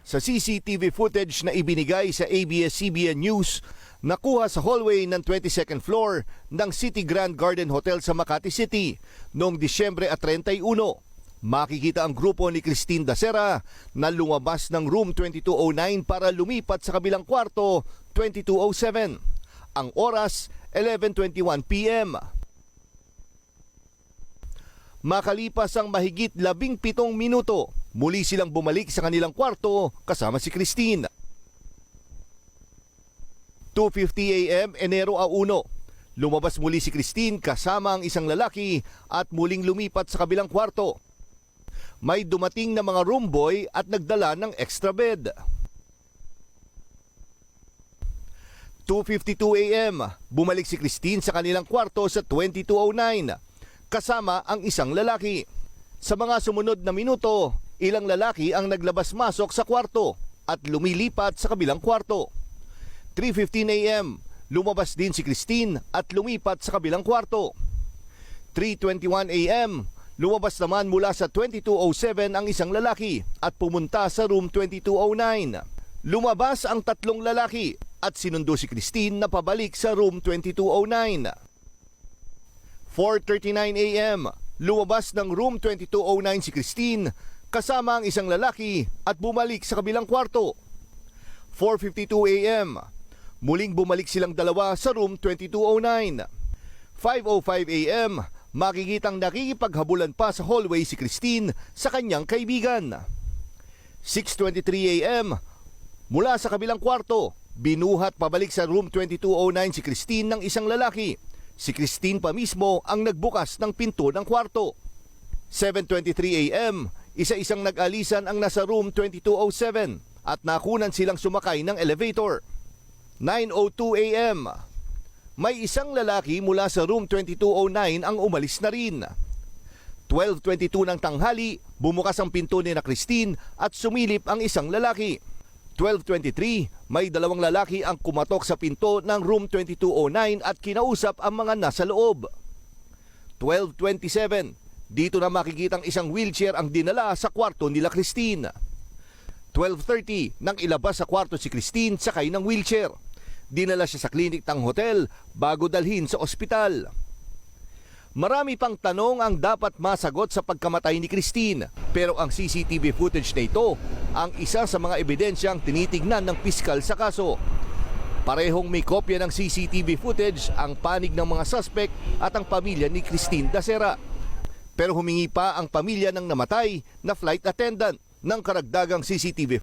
Sa CCTV footage na ibinigay sa ABS-CBN News, nakuha sa hallway ng 22nd floor ng City Grand Garden Hotel sa Makati City noong Disyembre 31. Makikita ang grupo ni Christine Dacera na lumabas ng room 2209 para lumipat sa kabilang kwarto 2207. Ang oras 11:21 PM. Makalipas ang mahigit 17 minuto, muli silang bumalik sa kanilang kwarto kasama si Christine. 2:50 AM, Enero 1. Lumabas muli si Christine kasama ang isang lalaki at muling lumipat sa kabilang kwarto. May dumating na mga room boy at nagdala ng extra bed. 2:52 AM, bumalik si Christine sa kanilang kwarto sa 2209 kasama ang isang lalaki. Sa mga sumunod na minuto, ilang lalaki ang naglabas-masok sa kwarto at lumilipat sa kabilang kwarto. 3:15 AM, lumabas din si Christine at lumipat sa kabilang kwarto. 3:21 AM, lumabas naman mula sa 2207 ang isang lalaki at pumunta sa room 2209. Lumabas ang tatlong lalaki at sinundo si Christine na pabalik sa room 2209. 4:39 AM, lumabas ng room 2209 si Christine kasama ang isang lalaki at bumalik sa kabilang kwarto. 4:52 AM, muling bumalik silang dalawa sa room 2209. 5:05 AM, makikitang nakikipaghabulan pa sa hallway si Christine sa kanyang kaibigan. 6:23 AM, mula sa kabilang kwarto, binuhat pabalik sa room 2209 si Christine ng isang lalaki. Si Christine pa mismo ang nagbukas ng pinto ng kwarto. 7:23 AM, isa-isang nag-alisan ang nasa room 2207 at nakunan silang sumakay ng elevator. 9:02 AM, may isang lalaki mula sa room 2209 ang umalis na rin. 12:22 ng tanghali, bumukas ang pinto ni na Christine at sumilip ang isang lalaki. 12:23, may dalawang lalaki ang kumatok sa pinto ng room 2209 at kinausap ang mga nasa loob. 12:27, dito na makikitang isang wheelchair ang dinala sa kwarto nila Christine. 12:30, nang ilabas sa kwarto si Christine sakay ng wheelchair. Dinala siya sa klinik ng hotel bago dalhin sa ospital. Marami pang tanong ang dapat masagot sa pagkamatay ni Christine, pero ang CCTV footage na ito ang isa sa mga ebidensyang tinitignan ng piskal sa kaso. Parehong may kopya ng CCTV footage ang panig ng mga suspect at ang pamilya ni Christine Dacera. Pero humingi pa ang pamilya ng namatay na flight attendant ng karagdagang CCTV